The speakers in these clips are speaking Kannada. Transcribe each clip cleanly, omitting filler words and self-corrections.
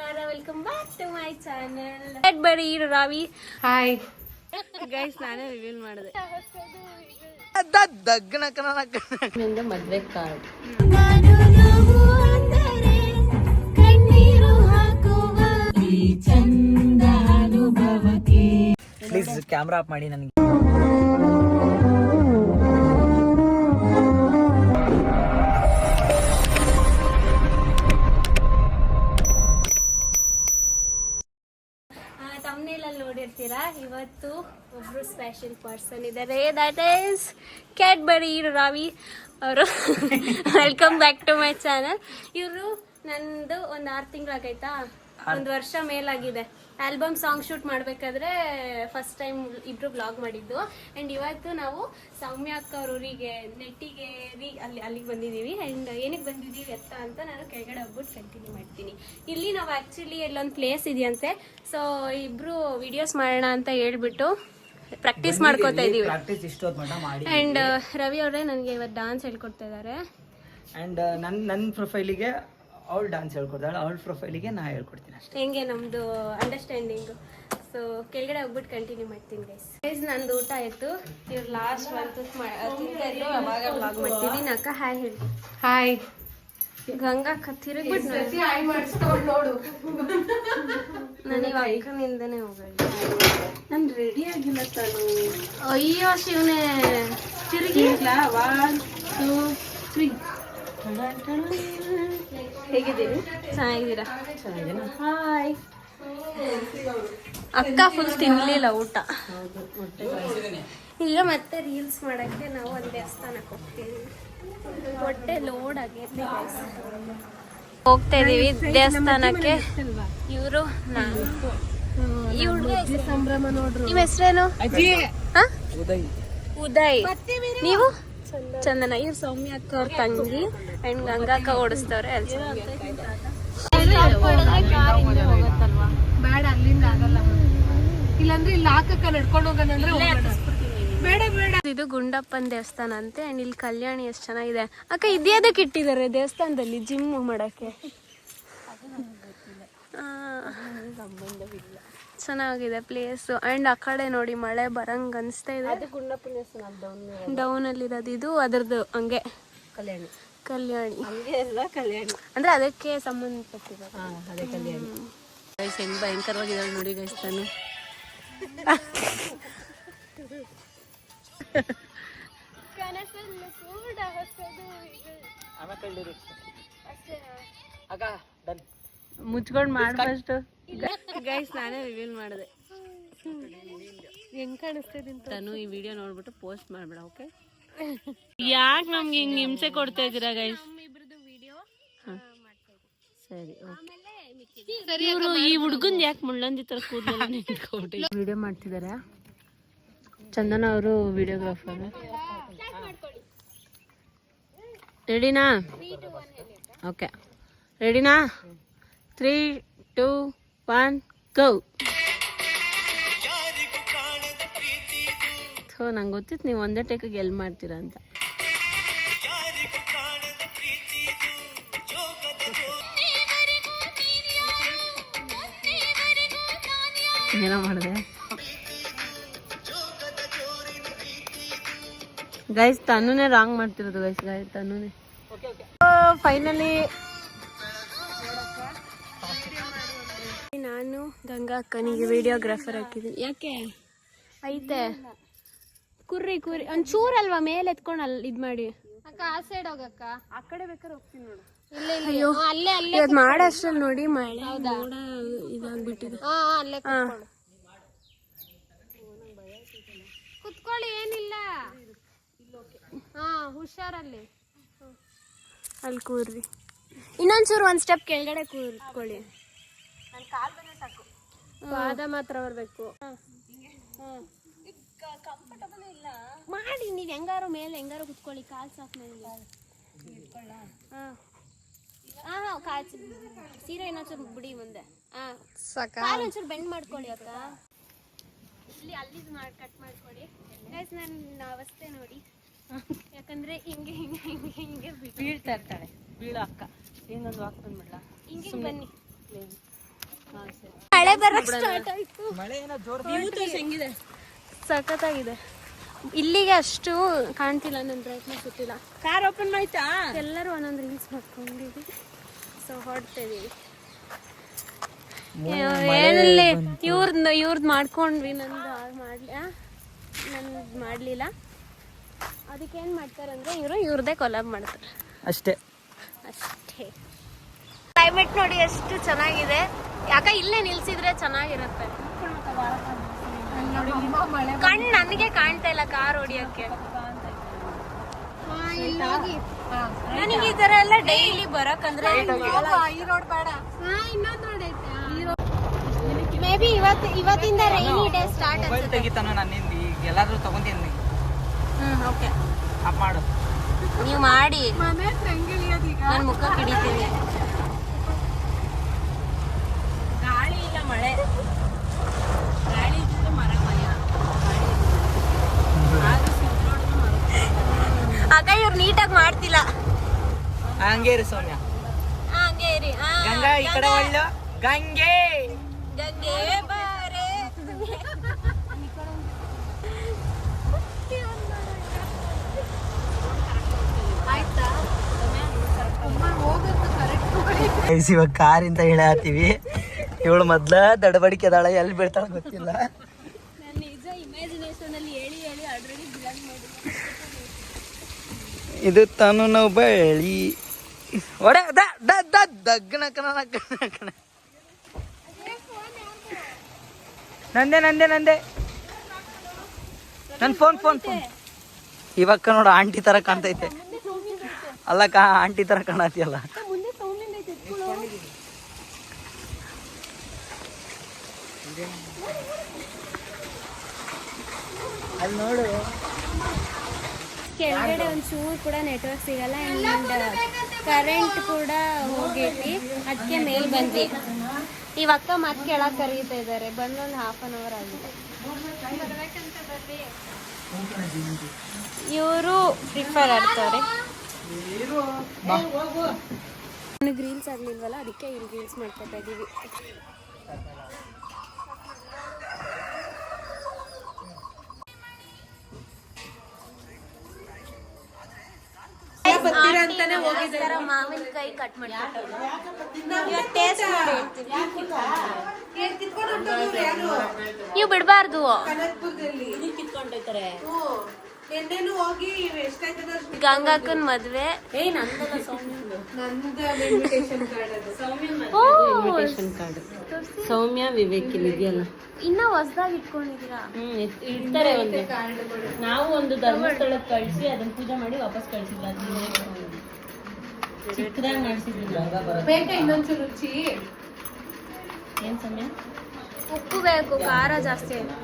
ನಮಸ್ಕಾರ, welcome back to my channel. ಬರೀ ರಾವಿ. ಹಾಯ್ ಗೈಸ್, ನಾನೇ ರಿವೀಲ್ ಮಾಡಿದೆ. ಮದ್ವೆ ಕಾರ್ಡ್. ಪ್ಲೀಸ್ ಕ್ಯಾಮ್ರಾ ಆಫ್ ಮಾಡಿ ನನಗೆ. ತಮ್ನೇಲಲ್ಲಿ ನೋಡಿರ್ತೀರಾ, ಇವತ್ತು ಒಬ್ರು ಸ್ಪೆಷಲ್ ಪರ್ಸನ್ ಇದ್ದಾರೆ. ದಟ್ ಈಸ್ ಕ್ಯಾಡ್ಬರಿ ರಾವಿ ಅವರು. Welcome back to my channel. ಇವರು ನಂದು ಒಂದು 6 ತಿಂಗಳಾಗೈತಾ, 1 ವರ್ಷ ಮೇಲಾಗಿದೆ. ಆಲ್ಬಮ್ ಸಾಂಗ್ ಶೂಟ್ ಮಾಡಬೇಕಾದ್ರೆ ಫಸ್ಟ್ ಟೈಮ್ ಇಬ್ರು ಬ್ಲಾಗ್ ಮಾಡಿದ್ದು. ಆ್ಯಂಡ್ ಇವತ್ತು ನಾವು ಸೌಮ್ಯ ಅಕ್ಕ ಅವ್ರ ಊರಿಗೆ ನೆಟ್ಟಿಗೆ ಅಲ್ಲಿಗೆ ಬಂದಿದ್ದೀವಿ. ಆ್ಯಂಡ್ ಏನಕ್ಕೆ ಬಂದಿದ್ದೀವಿ ಅಂತ ನಾನು ಕೆಳಗಡೆ ಹೋಗ್ಬಿಟ್ಟು ಕಂಟಿನ್ಯೂ ಮಾಡ್ತೀನಿ. ಇಲ್ಲಿ ನಾವು ಆ್ಯಕ್ಚುಲಿ ಎಲ್ಲೊಂದು ಪ್ಲೇಸ್ ಇದೆಯಂತೆ. ಸೊ ಇಬ್ರು ವಿಡಿಯೋಸ್ ಮಾಡೋಣ ಅಂತ ಹೇಳ್ಬಿಟ್ಟು ಪ್ರಾಕ್ಟೀಸ್ ಮಾಡ್ಕೋತಾ ಇದ್ದೀವಿ. ಆ್ಯಂಡ್ ರವಿ ಅವರೇ ನನಗೆ ಇವತ್ತು ಡಾನ್ಸ್ ಹೇಳ್ಕೊಡ್ತಾ ಇದ್ದಾರೆ. ಆ್ಯಂಡ್ ನನ್ನ ಪ್ರೊಫೈಲಿಗೆ ಅವಳು ಡಾನ್ಸ್ ಹೇಳ್ಕೊಡ್ತಾಳೆ, ಅವಳ ಪ್ರೊಫೈಲಿಗೆ ನಾ ಹೇಳ್ಕೊಡ್ತೀನಿ ಅಷ್ಟೇ. ಹೆಂಗೆ ನಮ್ಮದು ಅಂಡರ್ಸ್ಟ್ಯಾಂಡಿಂಗು. ಸೊ ಕೆಳಗಡೆ ಹೋಗ್ಬಿಟ್ಟು ಕಂಟಿನ್ಯೂ ಮಾಡ್ತೀನಿ ಗೈಸ್. ನಂದು ಊಟ ಆಯಿತು. ಇವ್ರು ಲಾಸ್ಟ್ ಒಂದು ತಿಂತಾ ಇದ್ರು, ಅವಾಗ ಬ್ಲಾಗ್ ಮಾಡ್ತೀನಿ. ಅಕ್ಕ ಹಾಯ್ ಹೇಳಿ. ಹಾಯ್. ಗಂಗಾ ತಿರುಗ್ಬಿಟ್ಟು ಹಾಯ್ ಮಾಡಿಸ್ಕೊಂಡು ನೋಡು. ನನಗೆ ಅಕ್ಕನಿಂದನೇ ಹೋಗಲ್ಲ. ನಾನು ರೆಡಿ ಆಗಿಲ್ಲ ತಾನು. ಅಯ್ಯೋ ಶಿವನೇ, ತಿರುಗಿ 1 2 3. ಹೇಗಿದ್ದೀರಿ? ಚೆನ್ನಾಗಿದ್ದೀರಾ? ಹಾಯ್. ಅಕ್ಕ ಫುಲ್ ತಿನ್ಲಿಲ್ಲ ಊಟ. ಈಗ ಮತ್ತೆ ರೀಲ್ಸ್ ಮಾಡಕ್ಕೆ ನಾವು ಒಂದು ದೇವಸ್ಥಾನಕ್ಕೆ ಹೋಗ್ತೀವಿ. ಹೊಟ್ಟೆ ಲೋಡ್ ಆಗೈತೆ. ಹೋಗ್ತಾ ಇದೀವಿ ದೇವಸ್ಥಾನಕ್ಕೆ. ಇವರು ಸಂಭ್ರಮ ನೋಡ್ರಿ. ನಿಮ್ಮ ಹೆಸರೇನು? ಉದಯ್. ನೀವು? ಚಂದನ. ಇವ್ರು ಸೌಮ್ಯ ಅಕ್ಕ ಅವ್ರ ತಂಗಿ. ಅಂಡ್ ಗಂಗಾ ಅಕ್ಕ ಓಡಿಸ್ತವ್ರೆ. ಬೇಡ, ಅಲ್ಲಿಂದ ಆಗಲ್ಲ. ಇಲ್ಲಾಂದ್ರೆ ಇಲ್ಲಿ ಹಾಕಕ್ಕ ನಡ್ಕೊಂಡು ಹೋಗೋಣಂದ್ರೆ ಬೇಡ ಬೇಡ. ಇದು ಗುಂಡಪ್ಪನ ದೇವಸ್ಥಾನ ಅಂತೆ. ಅಂಡ್ ಇಲ್ಲಿ ಕಲ್ಯಾಣಿ ಎಷ್ಟು ಚೆನ್ನಾಗಿದೆ. ಅಕ್ಕ ಇದ್ಯಾದಕ್ಕೆ ಇಟ್ಟಿದ್ದಾರೆ ದೇವಸ್ಥಾನದಲ್ಲಿ? ಜಿಮ್ ಮಾಡಕ್ಕೆ. ಚೆನ್ನಾಗಿದೆ ಪ್ಲೇಸ್. ಅಂಡ್ ಆ ಕಡೆ ನೋಡಿ ಮಳೆ ಬರಂಗ್ ಅನ್ಸ್ತಾ ಇದೆ. ಡೌನ್ ಅಲ್ಲಿ ಇರೋದು ಇದು. ಅದ್ರದ್ದು ಹಂಗೆ ಕಲ್ಯಾಣಿ ಅಂದ್ರೆ ಅದಕ್ಕೆ ಸಂಬಂಧಪಟ್ಟಿದೆ. ಹೆಂಗ್ ಭಯಂಕರವಾಗಿದ್ದಾಳೆ ನೋಡಿ ಗೈಸ್. ತಾನು ಮುಚ್ಕೊಂಡ್ ಮಾಡ್ಬಷ್ಟು ಗೈಸ್. ನಾನೇ ರಿವೀಲ್ ಮಾಡಿದೆ. ಹೆಂಗ್ ಕಾಣಿಸ್ತಿದೆ ತಾನು ಈ ವಿಡಿಯೋ ನೋಡ್ಬಿಟ್ಟು ಪೋಸ್ಟ್ ಮಾಡ್ಬೇಡ, ಓಕೆ? ಯಾಕೆ ನಮ್ಗೆ ಹಿಂಗ್ ಹಿಂಸೆ ಕೊಡ್ತಾ ಇದ್ದೀರಾ ಗೈಸ್? ಸರಿ, ಇವರು ಈ ಹುಡ್ಗನ್ ಯಾಕೆ ಮುಳ್ಳಂದಿ ತರ ಕೂದಲು ವಿಡಿಯೋ ಮಾಡ್ತಿದ್ದಾರೆ. ಚಂದನ ಅವರು ವಿಡಿಯೋಗ್ರಾಫರ್. ರೆಡಿನಾ? ಓಕೆ, ರೆಡಿನಾ? 3 2 1 ಗೋ. ಸೊ ನಂಗೆ ಗೊತ್ತಿತ್ತು ನೀವು ಒಂದೇ ಟೇಕಾಗಿ ಗೆಲ್ ಮಾಡ್ತೀರಾ ಅಂತ. ಏನೋ ಮಾಡಿದೆ ಗೈಸ್. ತನ್ನೂನೇ ರಾಂಗ್ ಮಾಡ್ತಿರೋದು ಗೈಸ್. ತನ್ನೂನೇ. ಫೈನಲಿ ನಾನು ಗಂಗಾ ಅಕ್ಕನಿಗೆ ವಿಡಿಯೋಗ್ರಾಫರ್ ಹಾಕಿದ್ದೀನಿ. ಯಾಕೆ ಐತೆ ಕುರ್ರಿ ಒಂಚೂರಲ್ವಾ ಮೇಲೆ ಎತ್ಕೊಂಡು ಅಲ್ಲಿ ಇದ್ ಮಾಡಿ. ಅಕ್ಕ ಆ ಸೈಡ್ ಹೋಗಕ್ಕ. ಆ ಕಡೆ ಬೇಕಾದ್ರೆ ಹೋಗ್ತೀನಿ ನೋಡು. ಅಯ್ಯೋ, ಇವತ್ತು ಮಾಡಷ್ಟರಲ್ಲಿ ನೋಡಿ ಮಳೆ ಮೋಡ ಇದಾಗ್ಬಿಟ್ಟಿದೆ. ಅಲ್ಲೇ ಕುತ್ಕೊಳ್ಳಿ, ಏನಿಲ್ಲ. ಹುಷಾರಲ್ಲಿ. ಅಲ್ಲಿ ಕೂರ್ರಿ. ಇನ್ನೊಂಚೂರು ಒಂದು ಸ್ಟೆಪ್ ಕೆಳಗಡೆ ಕೂರ್ಕೊಳ್ಳಿ. ಪಾದ ಮಾತ್ರ ಬರ್ಬೇಕು. ಮಾಡಿ ನೀವು ಹೆಂಗಾರು ಮೇಲೆ ಹೆಂಗಾರು ಕುತ್ಕೊಳ್ಳಿ. ಕಾಲು ಸಾಫ್ ಮೇಲೆ. ಸೀರೆ ಇನ್ನೊಂಚೂರು ಬಿಡಿ ಮುಂದೆ. ಕಾಲು ಒಂಚೂರು ಬೆಂಡ್ ಮಾಡ್ಕೊಳ್ಳಿ ಅಕ್ಕ. ಅಲ್ಲಿ ಕಟ್ ಮಾಡ್ಕೊಳ್ಳಿ ಗೈಸ್. ನನ್ನ ಅವಸ್ಥೆ ನೋಡಿ. ಯಾಕಂದ್ರೆ ಹಿಂಗೆ ಹಿಂಗೆ ಹಿಂಗೆ ಹಿಂಗೆ ಬೀಳ್ತಾ ಇರ್ತಾಳೆ. ಬೀಳೋ ಅಕ್ಕ. ಇನ್ನೊಂದು ವಾಕ್ ಬಂದ್ಬಿಡ್ಲ. ಹಿಂಗೆ ಬನ್ನಿ. ಮಳೆ ಬರಕ್ ಸ್ಟಾರ್ಟ್ ಆಯ್ತು. ಮಳೆ ಏನೋ ಜೋರ್ ಹೆಂಗಿದೆ? ಸಖತ್ತಾಗಿದೆ. ಇಲ್ಲಿಗೆ ಅಷ್ಟು ಕಾಣ್ತಿಲ್ಲ, ನನ್ನ ಪ್ರಯತ್ನ ಸುತ್ತಿಲ್ಲ. ಕಾರ್ ಓಪನ್ ಆಯ್ತಾ? ಎಲ್ಲರೂ ಒಂದೊಂದು ರೀಲ್ಸ್ ಮಾಡ್ಕೊಂಡಿದ್ದೀವಿ. ಸೊ ಹೊಡ್ತಿದೀವಿ. ಏನಲ್ಲಿ ಇವ್ರದ್ದು ಮಾಡ್ಕೊಂಡ್ವಿ, ನಂದು ಮಾಡಲಿಲ್ಲ. ಅದಕ್ಕೆ ಏನು ಮಾಡ್ತಾರಂದ್ರೆ ಇವ್ರದ್ದೇ ಕೊಲಾಬ್ ಮಾಡ್ತಾರೆ ಅಷ್ಟೇ. ಕ್ಲೈಮೇಟ್ ನೋಡಿ ಎಷ್ಟು ಚೆನ್ನಾಗಿದೆ. ಯಾಕೆ ಇಲ್ಲೇ ನಿಲ್ಸಿದ್ರೆ ಚೆನ್ನಾಗಿರುತ್ತೆ. ಕಣ್ಣು ನನಗೆ ಕಾಣ್ತಾ ಇಲ್ಲ ಕಾರ್ ಹೊಡಿಯಕ್ಕೆ. ನನಗೆ ಈ ತರ ಎಲ್ಲ ಡೈಲಿ ಬರಕಂದ್ರೆ ಮೇ ಬಿ ಇವತ್ತಿಂದ ರೈನಿ ಡೇ ಸ್ಟಾರ್ಟ್ ಮೊಬೈಲ್ ತೆಗಿತಾನೋ ನನ್ನಿಂದ. ಈಗ ಎಲ್ಲಾದ್ರೂ ತಗೊಂತೀನಿ. ಓಕೆ ಆಫ್ ಮಾಡು. ನೀವು ಮಾಡಿ, ನಾನು ಮುಖ ಹಿಡಿತೀನಿ. ಗಾಳಿ ಇಲ್ಲ, ಮಳೆ. ಗಾಳಿ ಇದ್ರೆ ಮರ ಭಯ. ಆಗ ಇವ್ರು ನೀಟಾಗಿ ಮಾಡ್ತಿಲ್ಲ. ಹಂಗೆ ಇರಿ ಸೌಮ್ಯ. ಹಂಗೆ ಇರಿ. ಗಂಗಾ ಈ ಕಡೆ ಒಳ್ಳೆ ಗಂಗೆ ಗಂಗೆ ಬಾರೆ. ಇವಾಗ ಕಾರಿಂದ ಇಳಾತೀವಿ. ಇವಳು ಮೊದ್ಲ ದಡಬಡಿಕೆ ಅದಾಳ, ಎಲ್ಲಿ ಬೀಳ್ತಾಳ ಗೊತ್ತಿಲ್ಲ. ಇದು ತಾನು ನಾವು ಬಳಿ ಒಡೆ ನಂದೆ ನನ್ ಫೋನ್ ಇವಾಗ ನೋಡ ಆಂಟಿ ತರ ಕಾಣ್ತೈತೆ. ಅಲ್ಲಕ್ಕ ಆಂಟಿ ತರ ಕಾಣತಿಯಲ್ಲ. ಅಲ್ಲಿ ನೋಡು, ಕೆಳಗಡೆ ಒಂಚೂರು ಕೂಡ ನೆಟ್ವರ್ಕ್ ಸಿಗಲ್ಲ. ಆ್ಯಂಡ್ ಕರೆಂಟ್ ಕೂಡ ಹೋಗೈತಿ. ಅದಕ್ಕೆ ಮೇಲ್ ಬಂದ್ವಿ. ಇವಕ್ಕ ಮತ್ತೆ ಕೆಳಗೆ ಕರೀತಾ ಇದ್ದಾರೆ. ಬಂದು ಒಂದು ½ an hour ಆಗಿದೆ. ಇವರು ಪ್ರಿಫರ್ ಆಡ್ತಾರೆ. ನನಗೆ ರೀಲ್ಸ್ ಆಗಲಿಲ್ವಲ್ಲ, ಅದಕ್ಕೆ ಇಲ್ಲಿ ರೀಲ್ಸ್ ಮಾಡ್ಕೊತಾ ಇದ್ದೀವಿ. ಮಾವಿನಕಾಯಿ ಕಟ್ ಮಾಡ್ತಾರೆ. ಟೇಸ್ಟ್ ಮಾಡಿ ನೀವು ಬಿಡಬಾರ್ದು. ಗಂಗಾಕನ್ ಮದ್ವೆ. ಸೌಮ್ಯ ವಿವೇಕ್ ಇದೆಯಲ್ಲ, ಇನ್ನ ಹೊಸದಾಗಿ ಇಟ್ಕೊಂಡಿದ್ದೀರಾ? ಇಡ್ತಾರೆ. ನಾವು ಒಂದು ಧರ್ಮಸ್ಥಳಕ್ಕೆ ಕಳಿಸಿ ಅದನ್ನ ಪೂಜೆ ಮಾಡಿ ವಾಪಸ್ ಕಳಿಸಿಲ್ಲ. ಚಿಕ್ಕದಾಗಿ ನಡೆಸಿದ್ವಿ. ಇನ್ನೊಂಚೂರು ರುಚಿ ಏನ್ ಸಮಯ? ಉಪ್ಪು ಬೇಕು, ಖಾರ ಜಾಸ್ತಿ ಆಯ್ತು.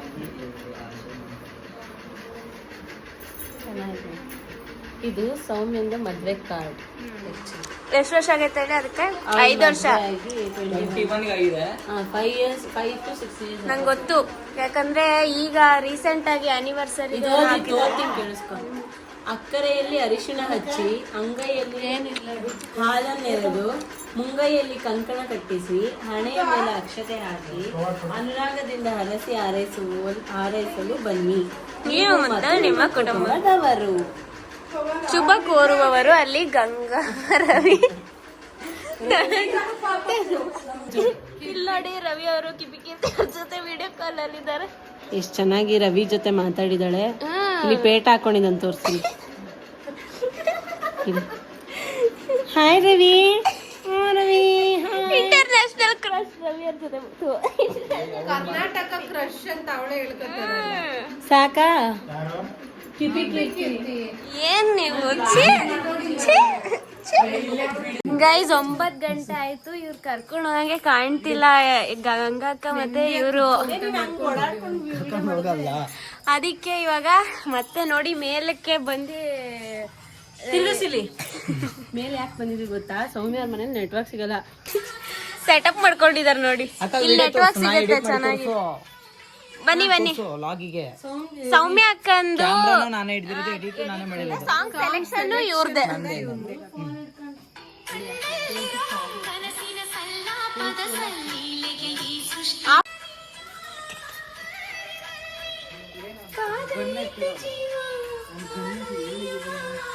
ಚೆನ್ನಾಗಿದೆ. ಇದು ಸೌಮ್ಯಂದು ಮದ್ವೆ ಕಾರ್ಡ್. ಎಷ್ಟು ವರ್ಷ ಆಗೈತೆ ಹೇಳಿ? ಅದಕ್ಕೆ 5 ವರ್ಷ. 5 years, 5 to 6 years. ನಂಗೆ ಗೊತ್ತು, ಯಾಕಂದ್ರೆ ಈಗ ರೀಸೆಂಟ್ ಆಗಿ ಆನಿವರ್ಸರಿ ಕೇಳಿಸ್ಕೊ. ಅಕ್ಕರೆಯಲ್ಲಿ ಅರಿಶಿಣ ಹಚ್ಚಿ, ಅಂಗೈಯಲ್ಲಿ ಹಾಲನ್ನೆರೆದು, ಮುಂಗೈಯಲ್ಲಿ ಕಂಕಣ ಕಟ್ಟಿಸಿ, ಹಣೆಯ ಮೇಲೆ ಅಕ್ಷತೆ ಹಾಕಿ, ಅನುರಾಗದಿಂದ ಹರಸಿ ಹಾರೈಸಲು ಬನ್ನಿ. ನೀವು ಮತ್ತು ನಿಮ್ಮ ಕುಟುಂಬದವರು. ಶುಭ ಕೋರುವವರು ಅಲ್ಲಿ ಗಂಗಾ ರವಿ. ಇಲ್ಲಿ ನೋಡಿ, ರವಿ ಅವರು ಕಿಪಿಕಿ ಜೊತೆ ವಿಡಿಯೋ ಕಾಲ್ ಅಲ್ಲಿ ಇದ್ದಾರೆ. ಎಷ್ಟ್ ಚೆನ್ನಾಗಿ ರವಿ ಜೊತೆ ಮಾತಾಡಿದಾಳೆ. ಇಲ್ಲಿ ಪೇಟ ಹಾಕೊಂಡಿದ್ದಂತ ತೋರಿಸಿ. Hi Ravi. Ravi international crush Ravi ಅವ್ರ ಜೊತೆ. ಕರ್ನಾಟಕ ಕ್ರಶ್ ಅಂತ ಅವಳೇ ಹೇಳ್ಕೊತಾರೆ. ಸಾಕಾ? ಏನ್ ನೀವು ಗೈಸ್, 9 ಗಂಟೆ ಆಯ್ತು. ಇವ್ರು ಕರ್ಕೊಂಡು ಹೋಗಂಗೆ ಕಾಣ್ತಿಲ್ಲ ಗಂಗಾಕ್ಕ ಮತ್ತೆ ಇವರು. ಅದಕ್ಕೆ ಇವಾಗ ಮತ್ತೆ ನೋಡಿ ಮೇಲಕ್ಕೆ ಬಂದು ತಿರುಗಿಸಿಲಿ. ಮೇಲೆ ಯಾಕೆ ಬಂದಿದ್ವಿ ಗೊತ್ತಾ? ಸೌಮ್ಯ ಅವ್ರ ಮನೇಲಿ ನೆಟ್ವರ್ಕ್ ಸಿಗಲ್ಲ. ಸೆಟಪ್ ಮಾಡ್ಕೊಂಡಿದಾರೆ ನೋಡಿ. ಇಲ್ಲಿ ನೆಟ್ವರ್ಕ್ ಸಿಗುತ್ತೆ ಚೆನ್ನಾಗಿ. ಬನ್ನಿ ಲಾಗಿಗೆ ಸೌಮ್ಯ ಅಕ್ಕಂದು ನಾನೇ ಹಿಡಿದಿರೋದು, ಎಡಿಟ್ ನಾನೇ ಮಾಡಿಲ್ಲ. ಸಾಂಗ್ ಸೆಲೆಕ್ಷನ್ ಇವ್ರದ್ದೆ.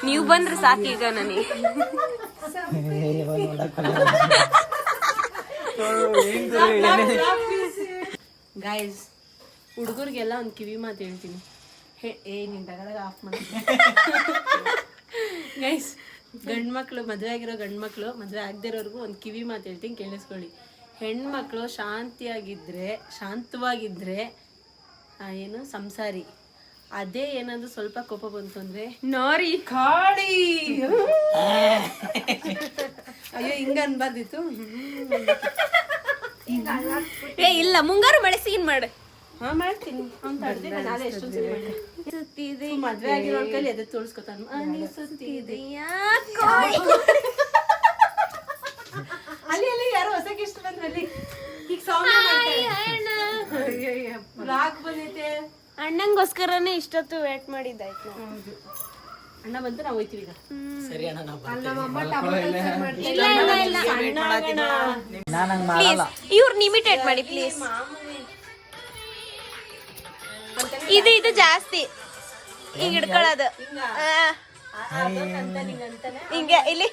ನೀವು ಬಂದ್ರೆ ಸಾಕೀಗ ನನಗೆ. ಗೈಸ್, ಹುಡುಗರಿಗೆಲ್ಲ ಒಂದು ಕಿವಿ ಮಾತು ಹೇಳ್ತೀನಿ. ನಿನ್ ತಗದಾಗ ಆಫ್ ಮಾಡಿ. ಗೈಸ್, ಗಂಡ್ಮಕ್ಳು, ಮದುವೆ ಆಗಿರೋ ಗಂಡ್ಮಕ್ಳು ಮದುವೆ ಆಗದಿರೋರ್ಗು ಒಂದು ಕಿವಿ ಮಾತು ಹೇಳ್ತೀನಿ, ಕೇಳಿಸ್ಕೊಳ್ಳಿ. ಹೆಣ್ಮಕ್ಳು ಶಾಂತವಾಗಿದ್ರೆ ಏನು ಸಂಸಾರಿ. ಅದೇ ಏನಾದ್ರು ಸ್ವಲ್ಪ ಕೋಪ ಬಂತು ಅಂದ್ರೆ ನಾರಿ ಕಾಳಿ. ಅಯ್ಯೋ, ಹಿಂಗ ಅನ್ಬಾರ್ದಿತ್ತು. ಇಲ್ಲ, ಮುಂಗಾರು ಮೆಣಸಿನ ಮಾಡು. ಹಾ, ಮಾಡ್ತೀನಿ. ಮದ್ವೆ ಆಗಿರೋ ಕೈಲಿ ಎದೆ ತೋರಿಸ್ಕೊತಾನ. ಅಲ್ಲಿ ಯಾರೋ ಹೊಸಕ್ಕೆ ಇಷ್ಟ ಬಂದ್ರಲ್ಲಿ. ಈಗ ರಾಗ್ ಬಂದೈತೆ. ಅಣ್ಣಂಗೋಸ್ಕರನೇ ಇಷ್ಟೊತ್ತು ವೇಟ್ ಮಾಡಿದ್ದಾಯ್ತು. ಅಣ್ಣ ಬಂತು, ನಾವು ಹೋಯ್ತೀವಿ ಈಗ. ಸರಿ ಅಣ್ಣ, ನಾವು ಇವ್ರನ್ನ ಇಮಿಟೇಟ್ ಮಾಡಿ ಪ್ಲೀಸ್. ಇದು ಜಾಸ್ತಿ ಹಿಂಗ್ ಹಿಡ್ಕೊಳ್ಳೋದು. ಹಿಂಗೆ ಇಲ್ಲಿ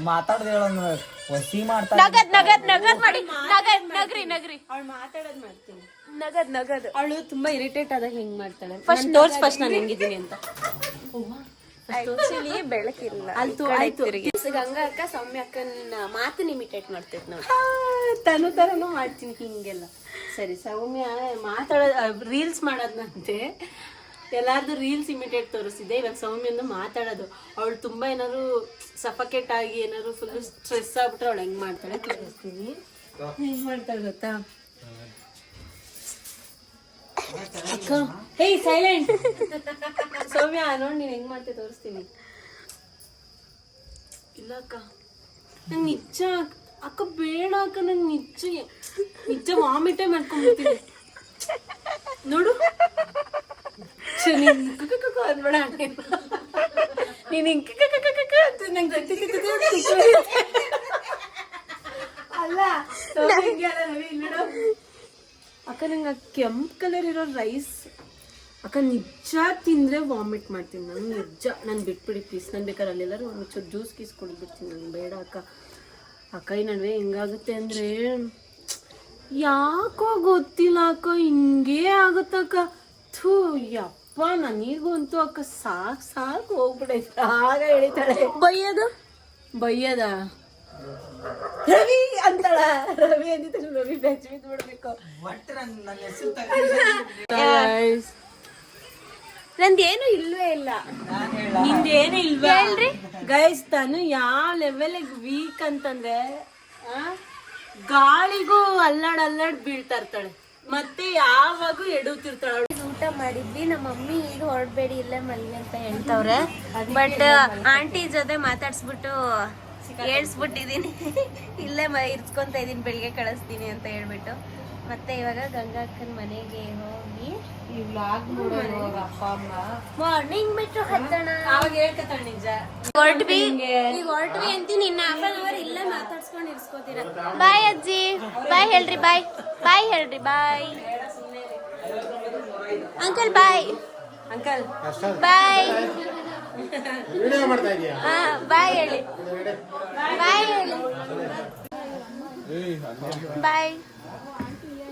ಮಾತಾಡ್ದೆ ವಸಿ ಮಾಡ್ತಾ ನಗದ್ ಮಾಡಿ. ನಗ್ರಿ ಅವಳು ಮಾತಾಡೋದ್ ಮಾಡ್ತೀನಿ. ನಗದ್ ಅವಳು ತುಂಬಾ ಇರಿಟೇಟ್ ಆದಾಗ ಹೆಂಗ್ ಮಾಡ್ತಾಳೆ. ಫಸ್ಟ್ ನಾನು ಹೆಂಗಿದ್ದೀನಿ ಅಂತ. ಆಕ್ಚುಲಿ ಬೆಳಕಿಲ್ಲ. ಗಂಗಾ ಅಕ್ಕ ಸೌಮ್ಯ ಅಕ್ಕನ ಮಾತನ್ನ ಇಮಿಟೇಟ್ ಮಾಡ್ತೈತ್ ನಾವು. ತರನು ಮಾಡ್ತೀನಿ ಹಿಂಗೆಲ್ಲ. ಸರಿ, ಸೌಮ್ಯ ರೀಲ್ಸ್ ಮಾಡೋದ್ನಂತೆ. ಎಲ್ಲಾರ್ದು ರೀಲ್ಸ್ ಇಮಿಟೇಟ್ ತೋರಿಸಿದೆ. ಇವಾಗ ಸೌಮ್ಯಂದು ಮಾತಾಡೋದು. ಅವಳು ತುಂಬಾ ಏನಾದ್ರು ಸಫಕೇಟ್ ಆಗಿ ಏನಾದ್ರು ಫುಲ್ ಸ್ಟ್ರೆಸ್ ಆಗ್ಬಿಟ್ರೆ ಅವಳು ಹೆಂಗ್ ಮಾಡ್ತಾಳೆ ತೋರಿಸ್ತೀನಿ. ಹೆಂಗ್ ಮಾಡ್ತಾಳೆ ಗೊತ್ತಾ? ಅಕ್ಕ, ಹೇ ಸೈಲೆಂಟ್. ಸೌಮ್ಯ ನೋಡಿ, ನೀನ್ ಹೆಂಗ್ ಮಾಡ್ತೆ ತೋರಿಸ್ತೀನಿ. ಇಲ್ಲ ಅಕ್ಕ, ನಂಗೆ ನಿಜ ಅಕ್ಕ ಬೇಡ ಅಕ್ಕ, ನಂಗೆ ನಿಜ ವಾಮಿಟೇ ಮಾಡ್ಕೊಂಡ್ಬಿಡ್ತೀನಿ. ನೋಡು, ಅನ್ಬೇಡ. ನೀನ್ ಅಲ್ಲ ಅಕ್ಕ, ನಂಗೆ ಕೆಂಪು ಕಲರ್ ಇರೋ ರೈಸ್ ಅಕ್ಕ ನಿಜ ತಿಂದ್ರೆ ವಾಮಿಟ್ ಮಾಡ್ತೀನಿ. ನಂಗೆ ನಿಜ, ನಾನು ಬಿಟ್ಬಿಡಿ ಪ್ಲೀಸ್. ನಾನು ಬೇಕಾದ್ರೆ ಅಲ್ಲೆಲ್ಲರೂ ಒಂದು ಚೂರು ಜ್ಯೂಸ್ ಗೀಸ್ ಕುಡಿದ್ಬಿಡ್ತೀನಿ. ನಂಗೆ ಬೇಡ ಅಕ್ಕ. ಅಕ್ಕ ಈ ನಡುವೆ ಹೆಂಗಾಗುತ್ತೆ ಅಂದ್ರೆ ಯಾಕೋ ಗೊತ್ತಿಲ್ಲ ಅಕ್ಕ, ಹಿಂಗೇ ಆಗುತ್ತಕ್ಕ. ಥೂ ಯಪ್ಪ, ನನಗಂತೂ ಅಕ್ಕ ಸಾಕು ಹೋಗ್ಬಿಡೈತೆ. ಆಗ ಹೇಳಿತಾಳೆ ಬೈಯದ ರವಿ ಅಂತಾಳ. ರವಿ ಅಂದಿದ್ದ ರವಿ ಬೆಚ್ಚ ಬಿದ್ಬಿಡ್ಬೇಕು. ನಂದೇನು ಇಲ್ವೇ ಇಲ್ಲ. ನಿಂದೇನು ಇಲ್ವಾ ಹೇಳ್ರಿ ಗೈಸ್? ತಾನು ಯಾವ ಲೆವೆಲ್ಗೆ ವೀಕ್ ಅಂತಂದ್ರೆ ಗಾಳಿಗೂ ಅಲ್ಲಾಡ್ ಬೀಳ್ತಾ ಇರ್ತಾಳೆ, ಮತ್ತೆ ಯಾವಾಗೂ ಎಡುತ್ತಿರ್ತಾಳೆ. ಊಟ ಮಾಡಿದ್ವಿ. ನಮ್ಮ ಮಮ್ಮಿ ಈಗ ಹೊರಡ್ಬೇಡಿ ಇಲ್ಲೇ ಮಲ್ಗೆ ಅಂತ ಹೇಳ್ತವ್ರೆ. ಬಟ್ ಆಂಟಿ ಜೊತೆ ಮಾತಾಡ್ಸ್ಬಿಟ್ಟು ಹೇಳ್ಸ್ಬಿಟ್ಟಿದೀನಿ. ಇಲ್ಲೇ ಇರ್ಸ್ಕೊಂತ ಇದೀನಿ, ಬೆಳಿಗ್ಗೆ ಕಳಿಸ್ತೀನಿ ಅಂತ ಹೇಳ್ಬಿಟ್ಟು. ಮತ್ತೆ ಇವಾಗ ಗಂಗಾ ಅಕ್ಕನ ಮನೆಗೆ ಹೋಗಿ ಮಾರ್ನಿಂಗ್ ಬಿಟ್ಟು ಹತ್ತಣ. ಹೊರಟ್ವಿ ಅಂತೀನಿ. ಇನ್ನ ಹಾಫ್ ಅನ್ ಅವರ್ ಇಲ್ಲೇ ಮಾತಾಡ್ಸ್ಕೊಂಡು ಇರ್ಸ್ಕೋತೀರ. ಬಾಯ್ ಅಜ್ಜಿ, ಬಾಯ್ ಹೇಳ್ರಿ. ಬಾಯ್ ಹೇಳ್ರಿ. ಬಾಯ್ ಅಂಕಲ್. Bye uncle. ಬಾಯ್ ಬಾಯ್ ಹೇಳಿ. ಬಾಯ್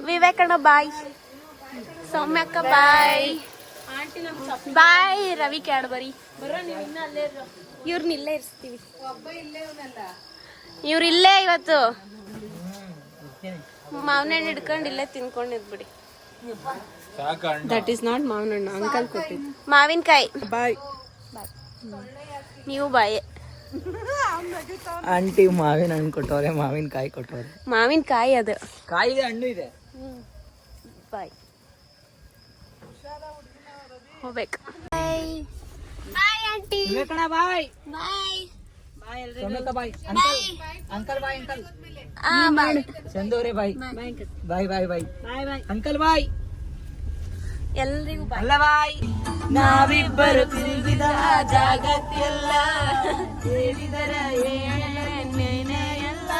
ವಿವೇಕಣ್ಣ. ಬಾಯ್ ಸೌಮ್ಯಕ್ಕ. ಬಾಯ್ ಬಾಯ್ ರವಿ ಕ್ಯಾಡ್ಬರಿ. ಇವ್ರನ್ನ ಇಲ್ಲೇ ಇರ್ಸ್ತೀವಿ. ಇವ್ರು ಇಲ್ಲೇ ಇವತ್ತು ಮಾವಿನ ಹಣ್ಣು ಹಿಡ್ಕೊಂಡು ಇಲ್ಲೇ ತಿನ್ಕೊಂಡಿದ್ಬಿಡಿ. ದಟ್ ಈಸ್ ನಾಟ್ ಮಾವಿನ ಹಣ್ಣು, ಅಂಕಲ್ ಕೊಟ್ಟಿದ್ದು ಮಾವಿನಕಾಯಿ. ಬಾಯ್ ನೀವು ಬಾಯ್. ಆಂಟಿ ಮಾವಿನ ಹಣ್ಣು ಕೊಟ್ಟವ್ರೆ, ಮಾವಿನಕಾಯಿ ಕೊಟ್ಟವ್ರೆ. ಮಾವಿನಕಾಯಿ ಅದು ಕಾಯಿ ಹಣ್ಣು ಇದೆ. ಬಾಯ್ ಹೋಗ್ಬೇಕು. Bye bye aunty. ವಿವೇಕಣ್ಣ ಬಾಯ್. ಬಾಯ್ ಬಾಯ್ ಸೌಮ್ಯಕ್ಕ ಬಾಯ್. Uncle bye. ಅಂಕಲ್ ಚಂದೋರೆ bye. Bye bye bye. Uncle bye. ಎಲ್ರಿಗೂ ಬಾಯ್. ಅಲ್ಲ ಬಾಯ್. ನಾವಿಬ್ಬರು ತಿರುಗಿದ ಜಾಗಕ್ಕೆಲ್ಲ ಹೇಳಿದರ ಏನೇನೆಲ್ಲ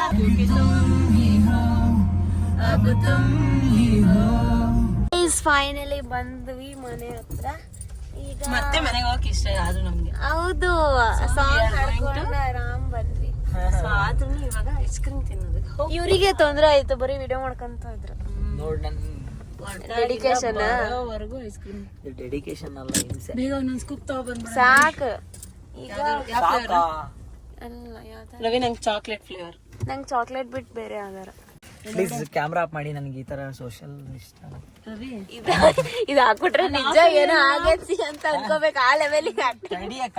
ಫೈನಲಿ ಬಂದ್ವಿ ಮನೆ ಹತ್ರ. ಈಗ ಮತ್ತೆ ಮನೆಗೆ ಹೋಗಕ್ ಇಷ್ಟ ಆದ್ರೂ ನಮ್ಗೆ. ಹೌದು ಸಾಂಗ್ ಹಾಡ್ಕೊಂಡು ಆರಾಮ್ ಬಂದ್ವಿ. ಆದ್ರೂ ಇವಾಗ ಐಸ್ ಕ್ರೀಮ್ ತಿನ್ನೋದು. ಇವ್ರಿಗೆ ತೊಂದ್ರೆ ಆಯ್ತು, ಬರೀ ವಿಡಿಯೋ ಮಾಡ್ಕೊಂತ ಇದ್ರು. ನೋಡ್ ನನ್ ಡೆಡಿಕೇಶನ್ ಐಸ್ ಕ್ರೀಮ್ ಡೆಡಿಕೇಶನ್ ಅಲ್ಲ, ಹಿಂಸೆ. ಬೇಗ ಒಂದೊಂದು ಸ್ಕೂಪ್ ತಗೊಬಂದ್ ಸಾಕು. ಈಗ ಸಾಕಾ? ಅಲ್ಲ ಯಾವ್ದು ರವಿ ನಂಗೆ ಚಾಕ್ಲೇಟ್ ಫ್ಲೇವರ್. ನಂಗೆ ಚಾಕ್ಲೇಟ್ ಬಿಟ್ಟು ಬೇರೆ ಯಾವ್ದಾರ. ಪ್ಲೀಸ್ ಕ್ಯಾಮ್ರಾ ಆಫ್ ಮಾಡಿ, ನನಗೆ ಈ ತರ ಸೋಷಿಯಲ್ ಇಷ್ಟ. ರವಿ ಇದು ಹಾಕ್ಬಿಟ್ರೆ ನಿಜ ಏನೋ ಆಗೈತಿ ಅಂತ ಅನ್ಕೋಬೇಕು, ಆ ಲೆವೆಲಿಗೆ ತಡಿಯಕ್ಕ.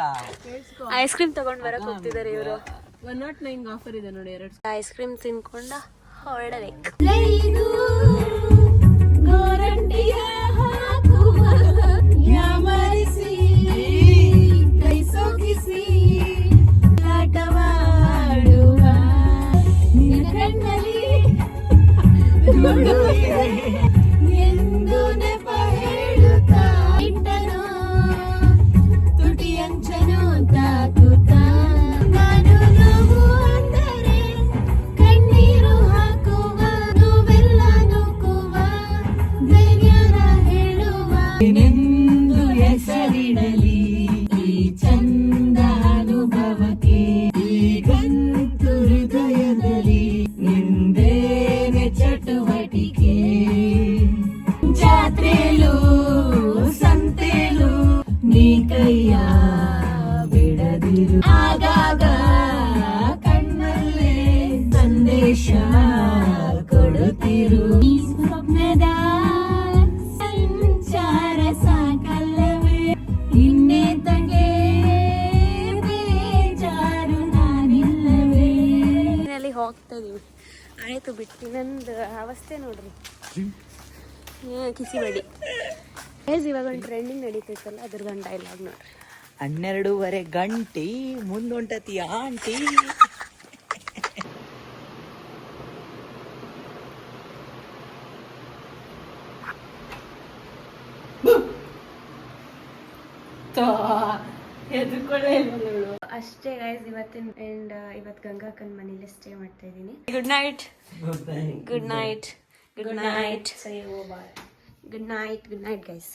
ಐಸ್ ಕ್ರೀಮ್ ತಗೊಂಡ್ ಬರಕ್ ಹೋಗ್ತಿದಾರೆ ಇವರು. 109 ಆಫರ್ ಇದೆ ನೋಡಿ, 2 ಐಸ್ ಕ್ರೀಮ್ ತಿನ್ಕೊಂಡ ಹೊರಡಬೇಕು. ಆಗಾಗ ಕಣ್ಣಲ್ಲೇ ಸಂದೇಶ ಕೊಡುತ್ತಿರು ಸ್ವಪ್ನದ ಸಂಚಾರ ಸಾಕಲ್ಲವೇ ಇನ್ನೇ ತಗೆ ಬೇಜಾರು ನಾನಿಲ್ಲವೇ. ಹೋಗ್ತಾ ಇದೀವಿ. ಆಯ್ತು ಬಿಟ್ಟು ನಂದು ಅವಸ್ಥೆ ನೋಡ್ರಿ, ಕಿಸಿಬೇಡಿ. ಇವಾಗ ಒಂದು ಟ್ರೆಂಡಿಂಗ್ ನಡೀತೈತಲ್ಲ, ಅದ್ರದೊಂದು ಡೈಲಾಗ್ ನೋಡ್ರಿ. 12:30 ಗಂಟೆ ಮುಂದೊಂಟತಿ ಆಂಟಿ. ಅಷ್ಟೇ ಗೈಸ್ ಇವತ್ತಿನ ಅಂಡ್ ಇವತ್ತು ಗಂಗಾಕನ್ ಮನೇಲಿ ಸ್ಟೇ ಮಾಡ್ತಾ ಇದ್ದೀನಿ. Good night. Good night. Good night. Good night. Good night. Good night guys.